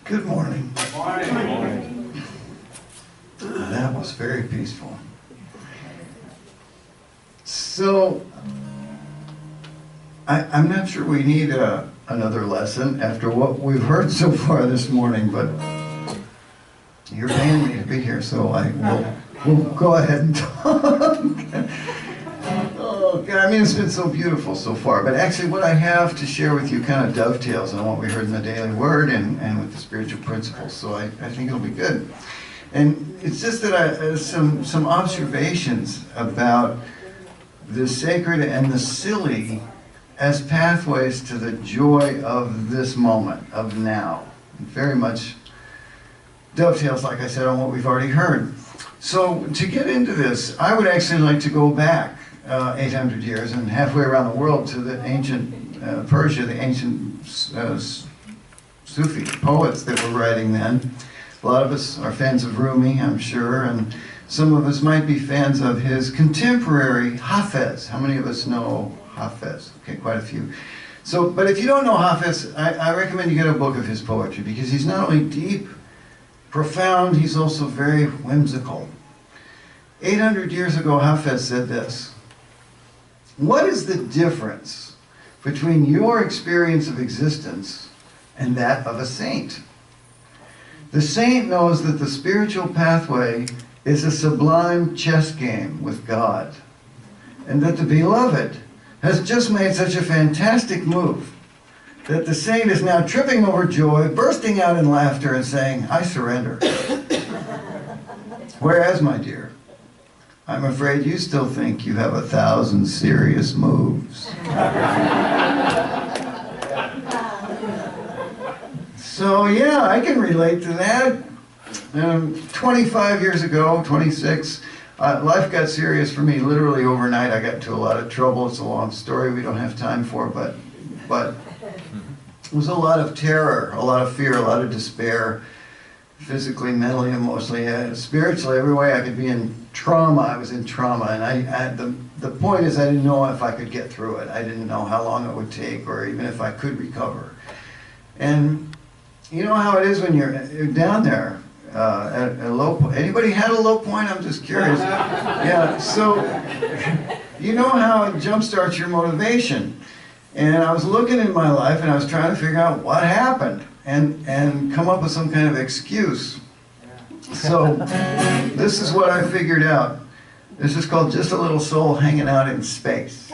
Good morning. Morning. Morning. That was very peaceful. So, I'm not sure we need another lesson after what we've heard so far this morning, but you're paying me to be here, so we'll go ahead and talk. Oh, God, I mean, it's been so beautiful so far, but actually what I have to share with you kind of dovetails on what we heard in the Daily Word and with the spiritual principles, so I think it'll be good. And it's just that some observations about the sacred and the silly as pathways to the joy of this moment, of now. Very much dovetails, like I said, on what we've already heard. So to get into this, I would actually like to go back 800 years and halfway around the world to the ancient Persia, the ancient Sufi poets that were writing then. A lot of us are fans of Rumi, I'm sure, and some of us might be fans of his contemporary Hafez. How many of us know Hafez? Okay, quite a few. So, but if you don't know Hafez, I recommend you get a book of his poetry because he's not only deep, profound, he's also very whimsical. 800 years ago, Hafez said this: "What is the difference between your experience of existence and that of a saint? The saint knows that the spiritual pathway is a sublime chess game with God, and that the beloved has just made such a fantastic move that the saint is now tripping over joy, bursting out in laughter and saying, 'I surrender.' Whereas, my dear, I'm afraid you still think you have 1,000 serious moves." So yeah, I can relate to that. 25 years ago, 26, life got serious for me literally overnight. I got into a lot of trouble. It's a long story we don't have time for, but it was a lot of terror, a lot of fear, a lot of despair, physically, mentally, emotionally, spiritually, every way I could be in trauma. I was in trauma, and the point is I didn't know if I could get through it. I didn't know how long it would take or even if I could recover. And you know how it is when you're down there at a low point. Anybody had a low point? I'm just curious. Yeah, so you know how it jumpstarts your motivation. And I was looking in my life and I was trying to figure out what happened and come up with some kind of excuse. So this is what I figured out. This is called Just a Little Soul Hanging Out in Space.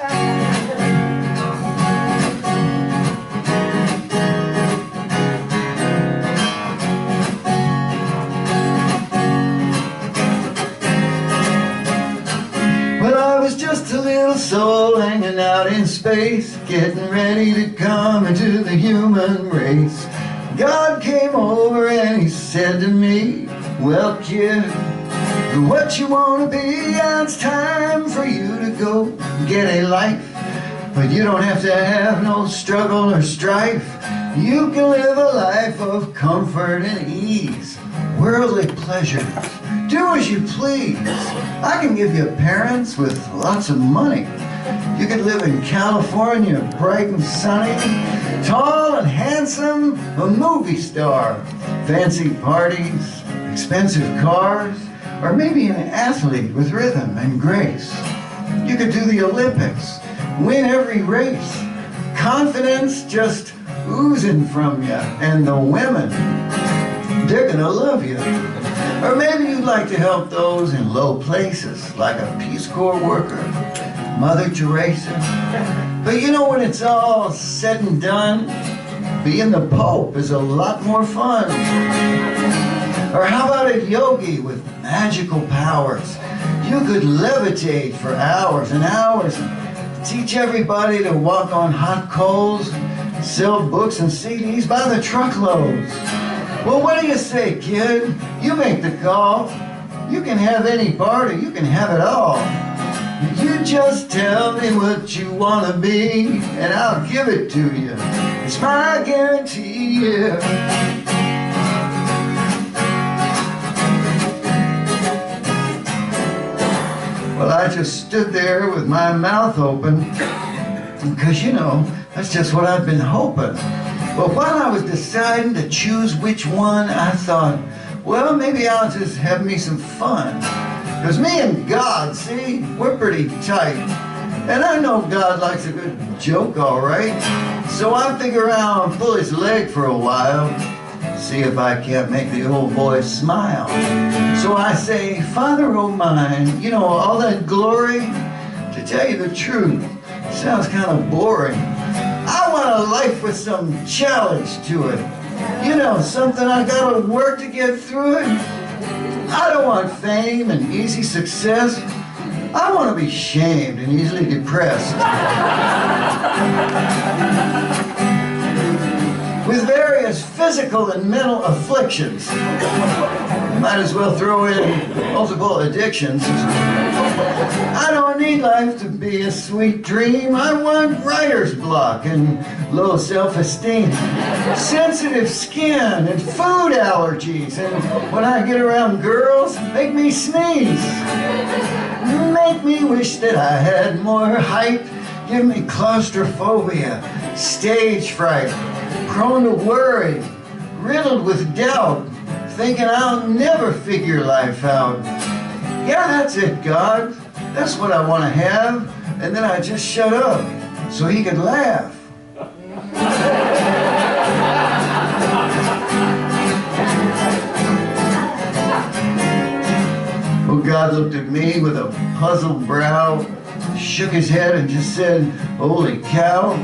Just a little soul hanging out in space, getting ready to come into the human race. God came over and he said to me, "Well, kid, what you want to be, it's time for you to go get a life. But you don't have to have no struggle or strife. You can live a life of comfort and ease, worldly pleasures. Do as you please. I can give you parents with lots of money. You could live in California, bright and sunny, tall and handsome, a movie star, fancy parties, expensive cars, or maybe an athlete with rhythm and grace. You could do the Olympics, win every race, confidence just oozing from you, and the women, they're gonna love you. Or maybe you'd like to help those in low places, like a Peace Corps worker, Mother Teresa. But you know, when it's all said and done, being the Pope is a lot more fun. Or how about a yogi with magical powers? You could levitate for hours and hours and teach everybody to walk on hot coals, sell books and CDs by the truckloads. Well, what do you say, kid? You make the call. You can have any party. You can have it all. You just tell me what you want to be, and I'll give it to you. It's my guarantee, yeah. Well, I just stood there with my mouth open, because, you know, that's just what I've been hoping. But while I was deciding to choose which one, I thought, well, maybe I'll just have me some fun. Because me and God, see, we're pretty tight. And I know God likes a good joke, all right. So I figure I'll pull his leg for a while, see if I can't make the old boy smile. So I say, Father, oh mine, you know, all that glory, to tell you the truth, sounds kind of boring. I want a life with some challenge to it. You know, something I gotta work to get through it. I don't want fame and easy success. I want to be shamed and easily depressed. With various physical and mental afflictions. Might as well throw in multiple addictions. I don't need life to be a sweet dream. I want writer's block and low self-esteem, sensitive skin and food allergies, and when I get around girls, make me sneeze. Make me wish that I had more height. Give me claustrophobia, stage fright, prone to worry, riddled with doubt, thinking I'll never figure life out. Yeah, that's it, God. That's what I want to have. And then I just shut up so he could laugh. Well, God looked at me with a puzzled brow, shook his head and just said, holy cow.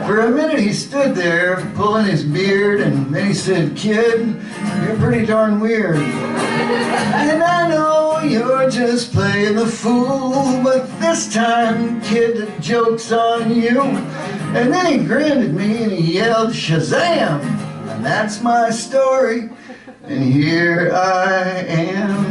For a minute he stood there pulling his beard, and then he said, kid, you're pretty darn weird. And I know you're just playing the fool, but this time, kid, the joke's on you. And then he grinned at me and he yelled, Shazam! And that's my story, and here I am.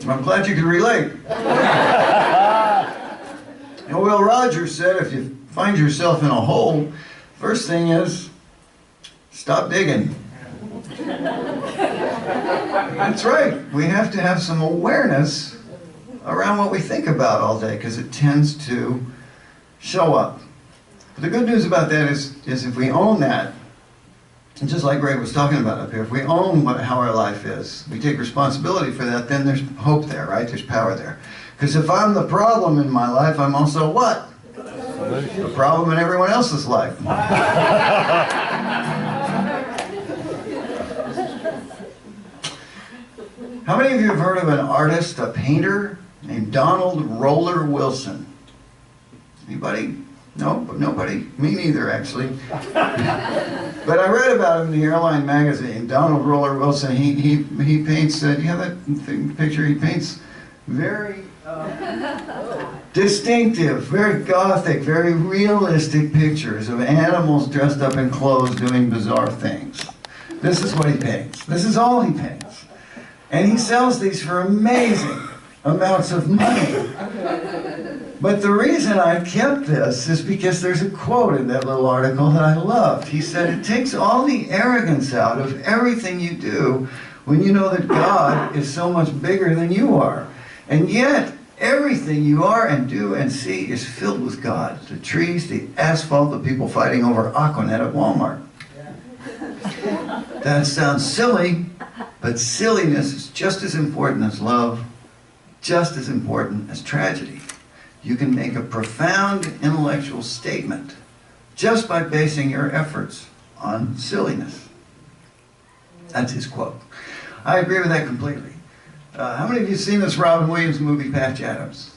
I'm glad you could relate. And Will Rogers said, if you find yourself in a hole, first thing is, stop digging. That's right. We have to have some awareness around what we think about all day, because it tends to show up. But the good news about that is if we own that, and just like Greg was talking about up here, if we own how our life is, we take responsibility for that, then there's hope there, right? There's power there. Because if I'm the problem in my life, I'm also what? The problem in everyone else's life. How many of you have heard of an artist, a painter, named Donald Roller Wilson? Anybody? No, nobody. Me neither, actually. But I read about him in the Airline magazine. Donald Roller Wilson. He paints. Do you have that picture? He paints very distinctive, very gothic, very realistic pictures of animals dressed up in clothes doing bizarre things. This is what he paints. This is all he paints, and he sells these for amazing amounts of money. But the reason I kept this is because there's a quote in that little article that I loved. He said, it takes all the arrogance out of everything you do when you know that God is so much bigger than you are. And yet, everything you are and do and see is filled with God. The trees, the asphalt, the people fighting over Aquanet at Walmart. That sounds silly, but silliness is just as important as love, just as important as tragedy. You can make a profound intellectual statement just by basing your efforts on silliness. That's his quote. I agree with that completely. How many of you have seen this Robin Williams movie, Patch Adams?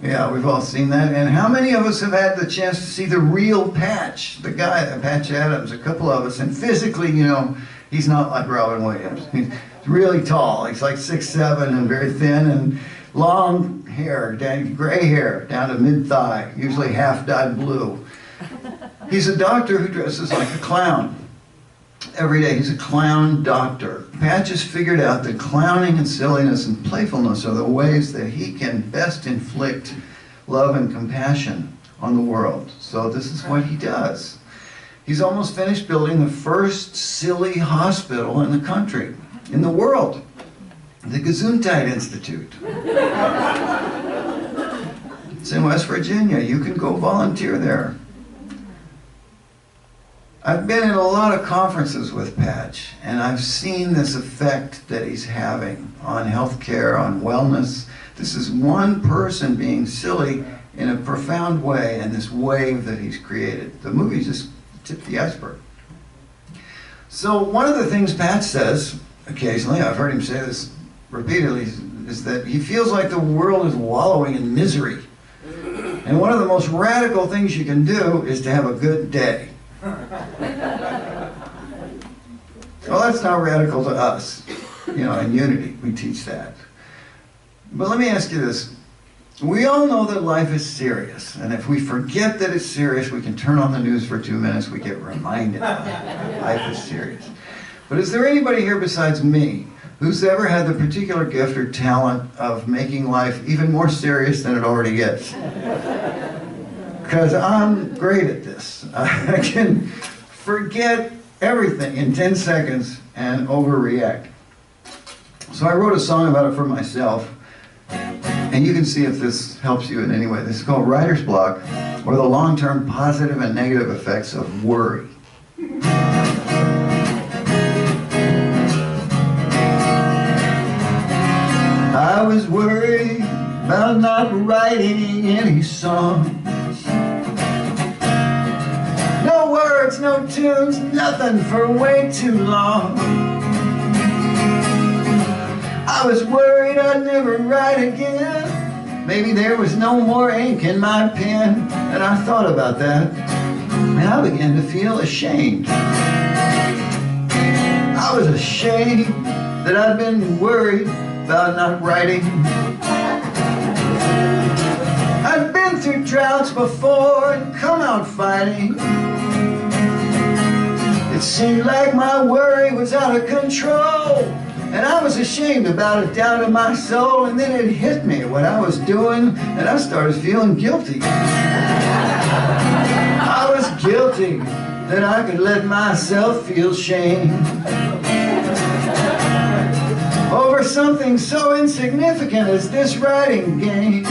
Yeah, we've all seen that. And how many of us have had the chance to see the real Patch, the guy, Patch Adams? A couple of us. And physically, you know, he's not like Robin Williams. He's really tall. He's like 6'7" and very thin and long hair, gray hair down to mid-thigh, usually half dyed blue. He's a doctor who dresses like a clown. Every day he's a clown doctor. Patch has figured out that clowning and silliness and playfulness are the ways that he can best inflict love and compassion on the world. So this is what he does. He's almost finished building the first silly hospital in the country. in the world, the Gesundheit Institute. It's in West Virginia. You can go volunteer there. I've been in a lot of conferences with Patch, and I've seen this effect that he's having on healthcare, on wellness. This is one person being silly in a profound way, and this wave that he's created. The movie just tipped the iceberg. So one of the things Patch says occasionally, I've heard him say this repeatedly, is that he feels like the world is wallowing in misery. And one of the most radical things you can do is to have a good day. Well, that's not radical to us. You know, in Unity, we teach that. But let me ask you this. We all know that life is serious, and if we forget that it's serious, we can turn on the news for 2 minutes, we get reminded that life is serious. But is there anybody here besides me who's ever had the particular gift or talent of making life even more serious than it already gets? Because I'm great at this. I can forget everything in 10 seconds and overreact. So I wrote a song about it for myself, and you can see if this helps you in any way. This is called Writer's Block, or the long-term positive and negative effects of worry. I was worried about not writing any songs. No words, no tunes, nothing for way too long. I was worried I'd never write again. Maybe there was no more ink in my pen. And I thought about that, and I began to feel ashamed. I was ashamed that I'd been worried about not writing. I've been through droughts before and come out fighting. It seemed like my worry was out of control, and I was ashamed about it down in my soul. And then it hit me what I was doing, and I started feeling guilty. I was guilty that I could let myself feel shame over something so insignificant as this writing game.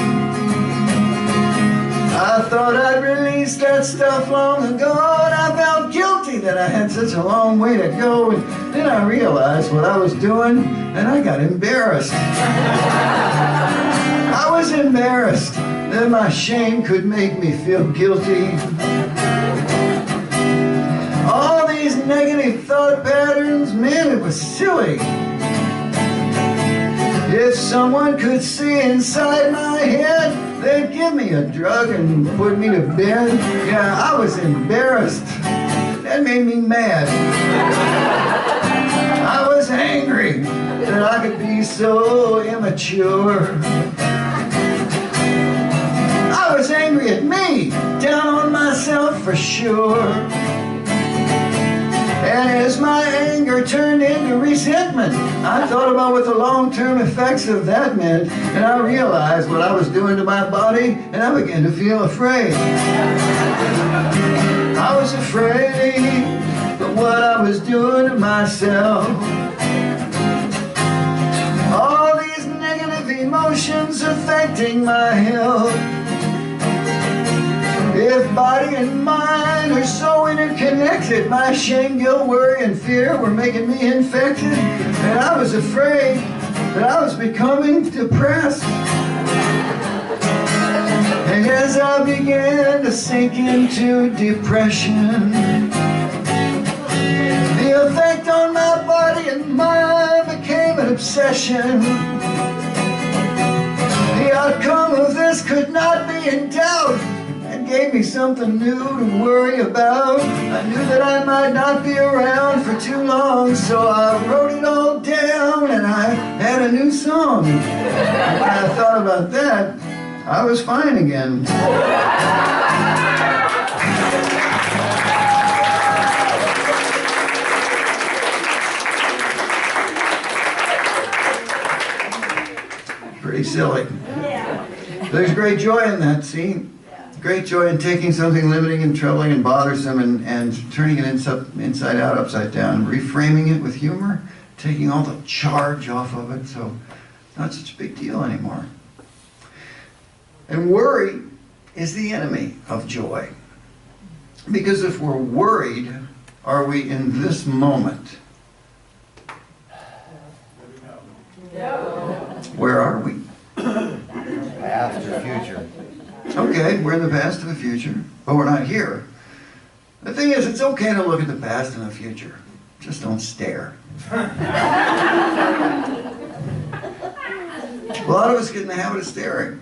I thought I'd released that stuff long ago, and I felt guilty that I had such a long way to go. And then I realized what I was doing, and I got embarrassed. I was embarrassed that my shame could make me feel guilty. All these negative thought patterns, man, it was silly. If someone could see inside my head, they'd give me a drug and put me to bed. Yeah, I was embarrassed. That made me mad. I was angry that I could be so immature. I was angry at me, down on myself for sure. And as my anger turned into resentment, I thought about what the long-term effects of that meant, and I realized what I was doing to my body, and I began to feel afraid. I was afraid of what I was doing to myself. All these negative emotions affecting my health. If body and mind are so interconnected, my shame, guilt, worry, and fear were making me infected, and I was afraid that I was becoming depressed. And as I began to sink into depression, the effect on my body and mind became an obsession. The outcome of this could not be in doubt. Gave me something new to worry about. I knew that I might not be around for too long, so I wrote it all down and I had a new song. When I thought about that, I was fine again. Pretty silly. There's great joy in that, see? Great joy in taking something limiting and troubling and bothersome and turning it inside out, upside down, reframing it with humor, taking all the charge off of it, so it's not such a big deal anymore. And worry is the enemy of joy. Because if we're worried, are we in this moment? Where are we? Past or future. Okay, we're in the past and the future, but we're not here. The thing is, it's okay to look at the past and the future. Just don't stare. A lot of us get in the habit of staring.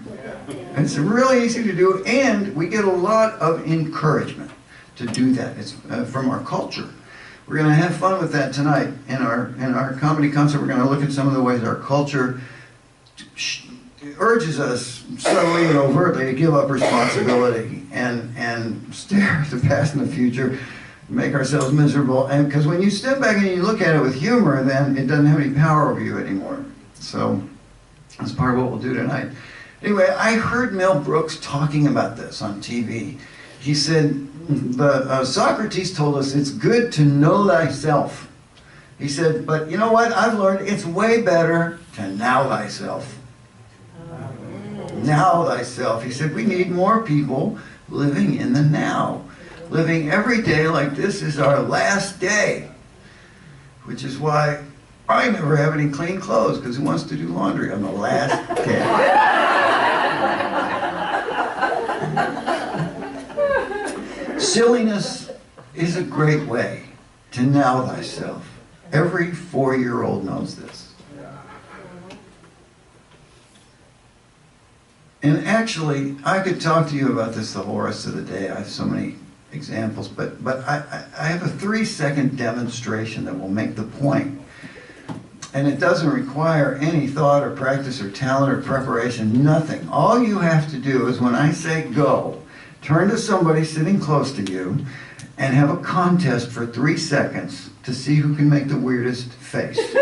And it's really easy to do, and we get a lot of encouragement to do that. It's from our culture. We're going to have fun with that tonight in our comedy concert. We're going to look at some of the ways our culture urges us subtly and overtly to give up responsibility and stare at the past and the future, make ourselves miserable. And because when you step back and you look at it with humor, then it doesn't have any power over you anymore. So that's part of what we'll do tonight. Anyway, I heard Mel Brooks talking about this on TV. He said, Socrates told us it's good to know thyself. He said, but you know what? I've learned it's way better to now thyself. Now thyself. He said, we need more people living in the now. Living every day like this is our last day. Which is why I never have any clean clothes, because who wants to do laundry on the last day? Silliness is a great way to now thyself. Every 4-year-old knows this. And actually, I could talk to you about this the whole rest of the day. I have so many examples, but I have a 3-second demonstration that will make the point. And it doesn't require any thought or practice or talent or preparation, nothing. All you have to do is when I say go, turn to somebody sitting close to you and have a contest for 3 seconds to see who can make the weirdest face. Okay?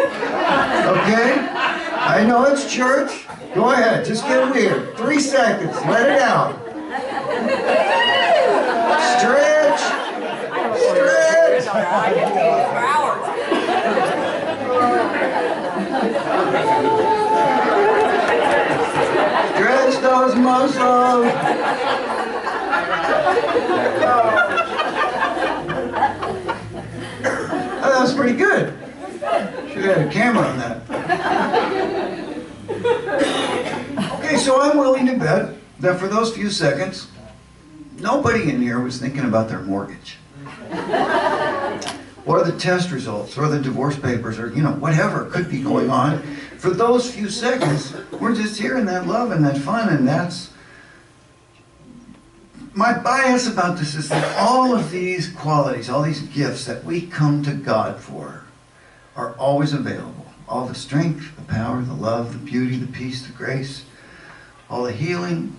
I know it's church. Go ahead, just get weird. 3 seconds, let it out. Stretch. Stretch. I can do it for hours. Stretch those muscles. Oh, that was pretty good. Should have had a camera on that. Okay, so I'm willing to bet that for those few seconds, nobody in here was thinking about their mortgage. Or the test results, or the divorce papers, or whatever could be going on. For those few seconds, we're just hearing that love and that fun, and that's... My bias about this is that all of these qualities, all these gifts that we come to God for are always available. All the strength, the power, the love, the beauty, the peace, the grace, all the healing,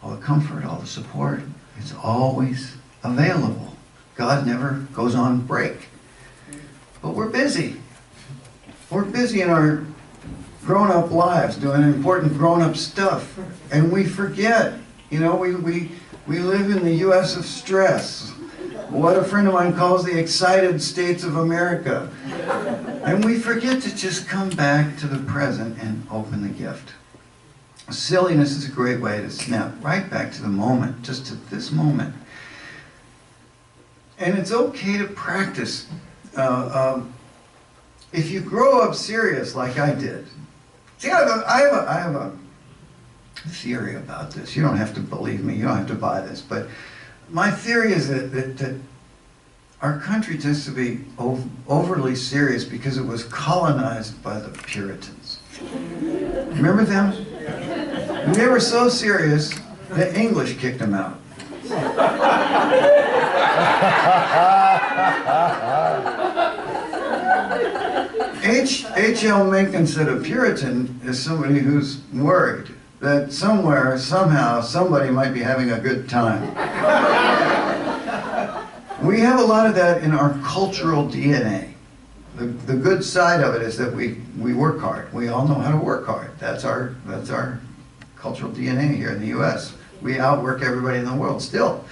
all the comfort, all the support, it's always available. God never goes on break. But we're busy. We're busy in our grown-up lives doing important grown-up stuff. And we forget, we live in the U.S. of stress. What a friend of mine calls the excited states of America. And we forget to just come back to the present and open the gift. Silliness is a great way to snap right back to the moment, just to this moment. And it's okay to practice. If you grow up serious like I did. See, I have a theory about this. You don't have to believe me. You don't have to buy this. But my theory is that our country tends to be overly serious because it was colonized by the Puritans. Remember them? And they were so serious, the English kicked them out. H.L. Mencken said a Puritan is somebody who's worried that somewhere, somehow, somebody might be having a good time. We have a lot of that in our cultural DNA. The good side of it is that we work hard. We all know how to work hard. That's our cultural DNA here in the U.S. We outwork everybody in the world still.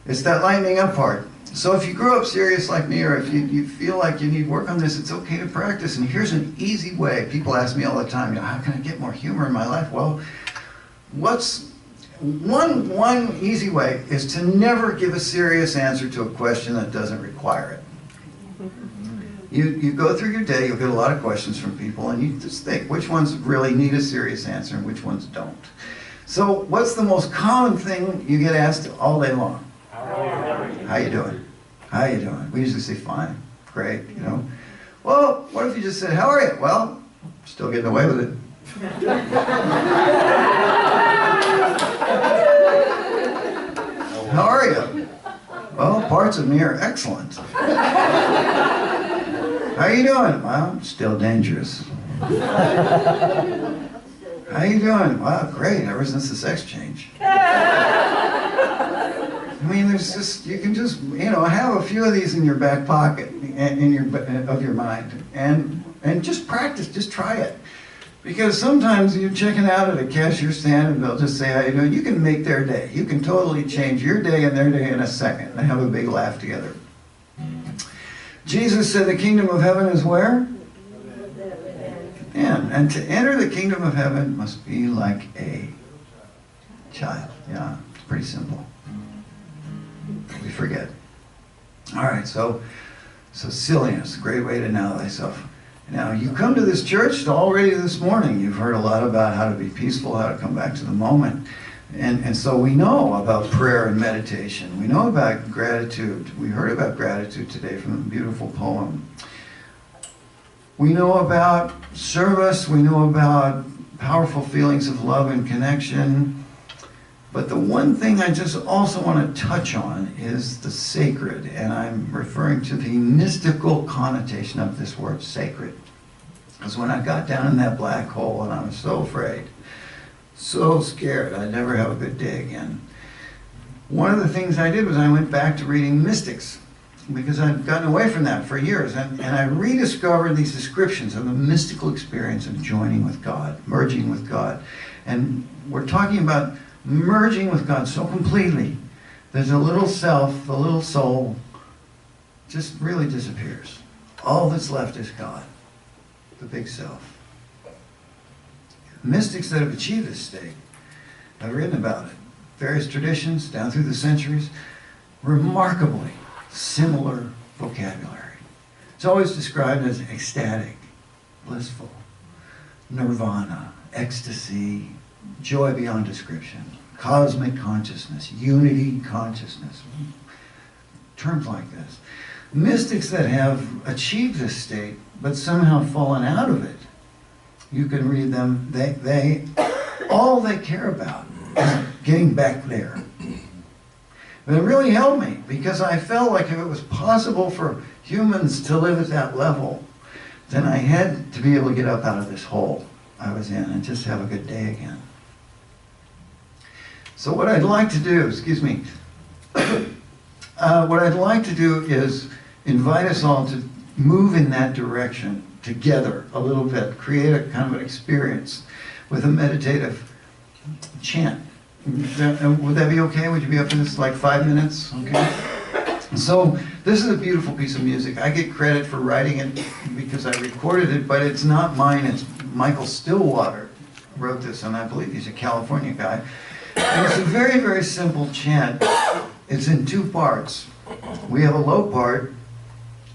It's that lightening up part. So if you grew up serious like me, or if you feel like you need work on this, it's okay to practice. And here's an easy way. People ask me all the time, how can I get more humor in my life? Well, what's one easy way is to never give a serious answer to a question that doesn't require it. You go through your day, you'll get a lot of questions from people, and you just think which ones really need a serious answer and which ones don't. So what's the most common thing you get asked all day long? How you doing? How you doing? We usually say fine, great, you know. Well, what if you just said, how are you? Well, still getting away with it. How are you? Well, parts of me are excellent. How you doing? Well, still dangerous. How you doing? Well, great, ever since the sex change. I mean, there's just, you can just, you know, have a few of these in your back pocket, of your mind, and just practice, just try it. Because sometimes you're checking out at a cashier stand and they'll just say, how you doing? You can make their day. You can totally change your day and their day in a second and have a big laugh together. Jesus said the kingdom of heaven is where? And to enter the kingdom of heaven must be like a child. Yeah, it's pretty simple. We forget. All right, so silliness, a great way to know thyself. Now, you come to this church already this morning. You've heard a lot about how to be peaceful, how to come back to the moment. And so we know about prayer and meditation. We know about gratitude. We heard about gratitude today from a beautiful poem. We know about service. We know about powerful feelings of love and connection. But the one thing I just also want to touch on is the sacred, and I'm referring to the mystical connotation of this word sacred. Because when I got down in that black hole and I was so afraid, so scared I'd never have a good day again, one of the things I did was I went back to reading mystics, because I'd gotten away from that for years, and I rediscovered these descriptions of the mystical experience of joining with God, merging with God. And we're talking about merging with God so completely that the little self, the little soul, just really disappears. All that's left is God, the big self. Mystics that have achieved this state have written about it. Various traditions down through the centuries, remarkably similar vocabulary. It's always described as ecstatic, blissful, nirvana, ecstasy, joy beyond description, cosmic consciousness, unity consciousness, terms like this. Mystics that have achieved this state but somehow fallen out of it, you can read them, all they care about is getting back there. But it really helped me, because I felt like if it was possible for humans to live at that level, then I had to be able to get up out of this hole I was in and just have a good day again. So what I'd like to do, what I'd like to do is invite us all to move in that direction together a little bit, create a kind of an experience with a meditative chant. Would that be okay? Would you be up for this, like 5 minutes? Okay. So this is a beautiful piece of music. I get credit for writing it because I recorded it, but it's not mine. It's Michael Stillwater wrote this, and I believe he's a California guy. And it's a very, very simple chant. It's in 2 parts. We have a low part,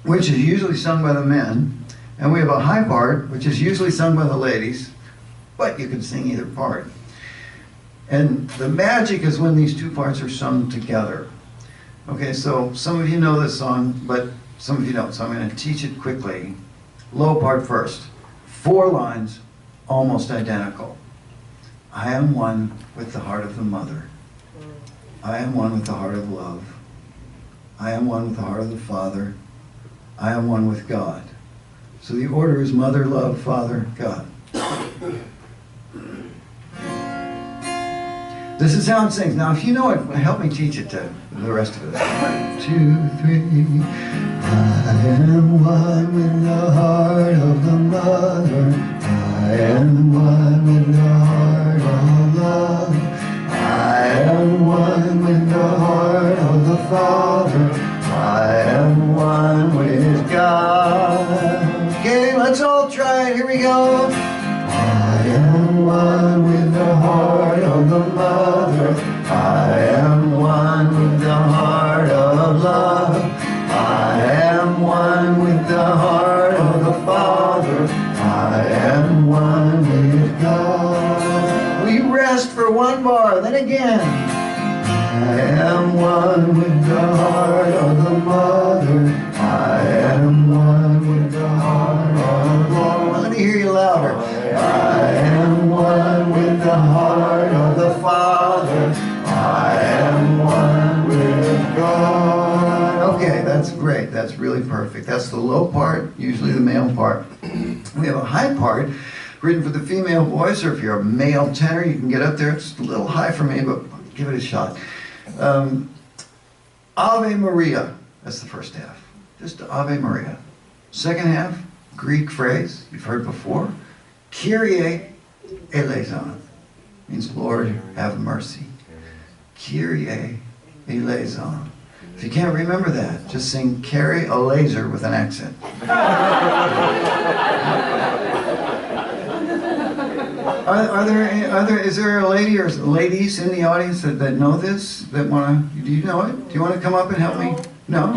which is usually sung by the men, and we have a high part, which is usually sung by the ladies, but you can sing either part. And the magic is when these 2 parts are sung together. Okay, so some of you know this song, but some of you don't, so I'm going to teach it quickly. Low part first. 4 lines, almost identical. I am one with the heart of the mother. I am one with the heart of love. I am one with the heart of the Father. I am one with God. So the order is mother, love, Father, God. This is how it sings. Now, if you know it, help me teach it to the rest of us. 1, 2, 3. I am one with the heart of the mother. I am one with the heart of love. I am one with the heart of the Father. one with the heart of the mother. I am one with the heart of love. I am one with the heart of the Father. I am one with God. We rest for one bar, then again. I am one with the heart of the mother. I am one with the heart of the Lord. Well, let me hear you louder. I am one with the heart of the Father. I am one with God. Okay, that's great. That's really perfect. That's the low part, usually the male part. We have a high part written for the female voice, or if you're a male tenor, you can get up there. It's a little high for me, but give it a shot. Ave Maria, that's the first half. Just Ave Maria. Second half, Greek phrase you've heard before. Kyrie eleison. Means Lord have mercy. Kyrie eleison. If you can't remember that, just sing carry a laser with an accent. Is there a lady or ladies in the audience that know this? That wanna? Do you know it? Do you want to come up and help me? No.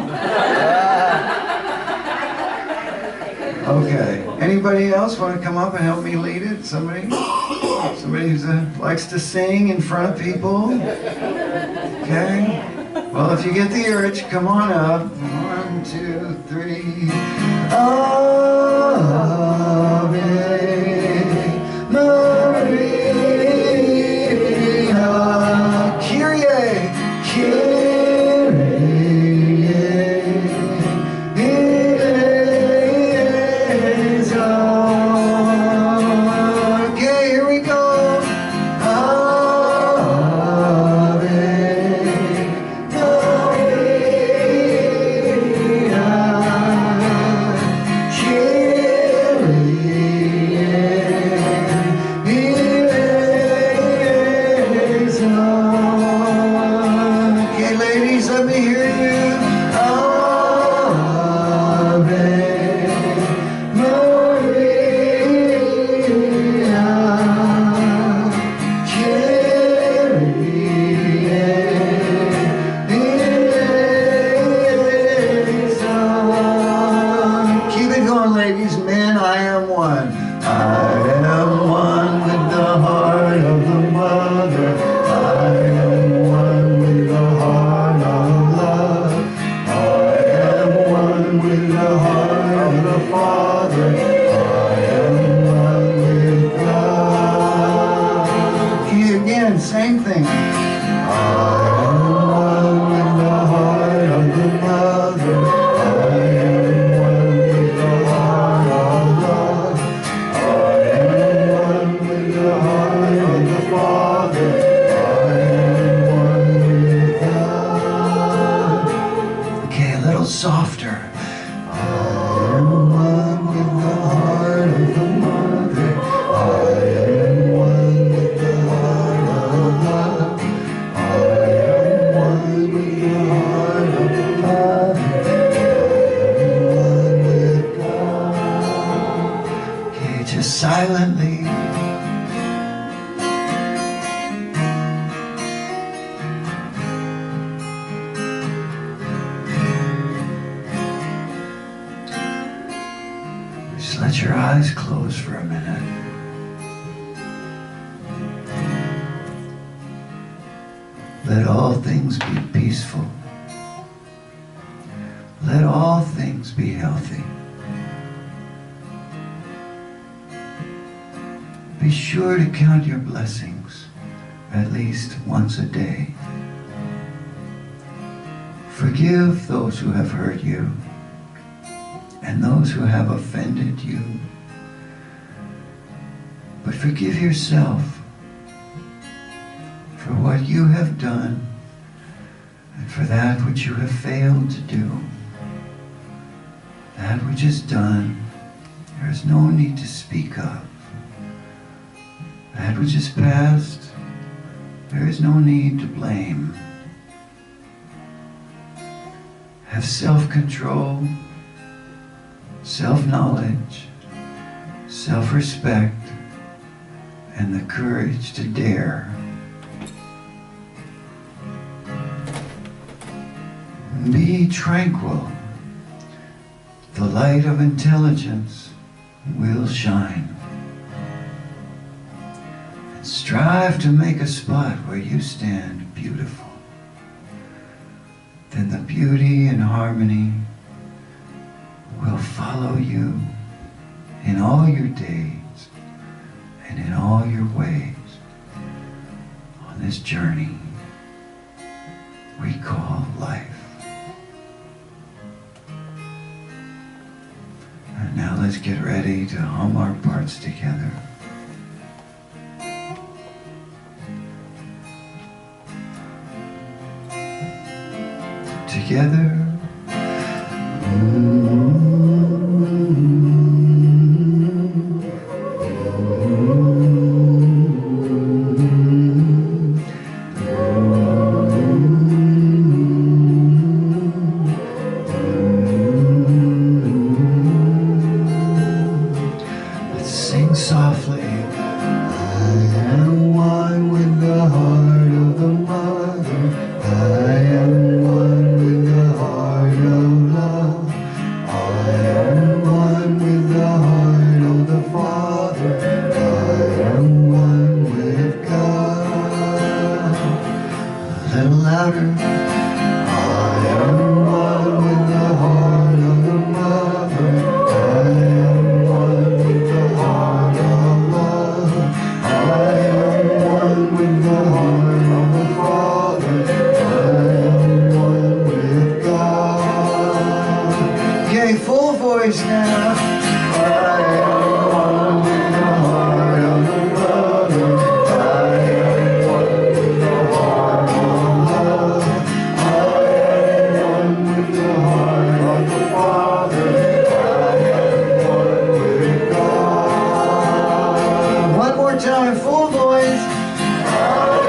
Okay. Anybody else want to come up and help me lead it? Somebody who likes to sing in front of people. Okay. Well, if you get the urge, come on up. 1, 2, 3. Ave Maria, Kyrie, Kyrie eleison. Okay, here we go. Ave Same thing. I am one with the heart of the mother. I am one with the heart of love. I am one with the heart of the Father. I am one with God. Okay, a little softer. I am one with the heart of the mother. I am one with the heart of love. I am one with the heart of the Father. I am one with God. Okay, just silently. Just let your eyes close for a minute. Let all things be peaceful. Let all things be healthy. Be sure to count your blessings at least once a day. Forgive those who have hurt you and those who have offended you. But forgive yourself for what you have done and for that which you have failed to do. That which is done, there is no need to speak of. That which is past, there is no need to blame. Have self-control, self-knowledge, self-respect, and the courage to dare. Be tranquil. The light of intelligence will shine. And strive to make a spot where you stand beautiful. Then the beauty and harmony will follow you in all your days and in all your ways on this journey we call life. And now let's get ready to hum our parts together. Together. Let's sing softly. I am one with the heart of the mother. I am one with the heart of love. I am one with the heart of the Father. I am one with God. A little louder. I am one with the heart of the mother. I am one with the heart of love. I am one with the heart of the Father. I am one with God. Okay, full voice now. I am one with the heart of the mother. I am one with the heart of love. I am one with the heart of the Father. I am one with God. One more time, full voice. I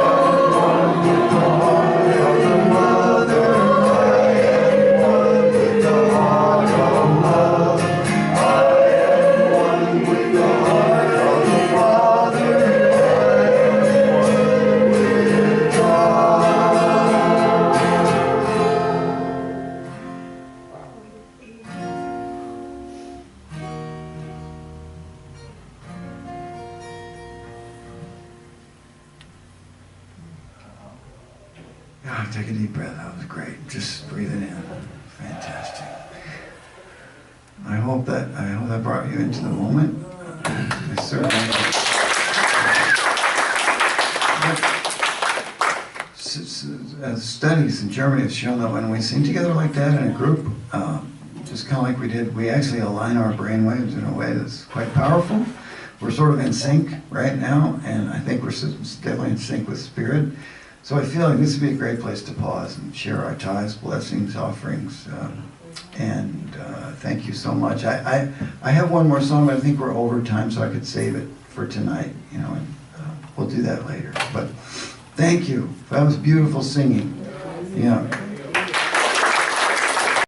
am one with the heart of the mother. I am one with the heart of love. I am one with the heart of the Father. I am one with God. Ah, take a deep breath. That was great. Just breathing in. Fantastic. I hope that brought you into the moment. I certainly. Studies in Germany have shown that when we sing together like that in a group, just kind of like we did, we actually align our brain waves in a way that's quite powerful. We're sort of in sync right now, and I think we're definitely in sync with spirit. So I feel like this would be a great place to pause and share our tithes, blessings, offerings, and thank you so much. I have one more song, but I think we're over time, so I could save it for tonight, you know, and we'll do that later. But thank you. That was beautiful singing. Yeah.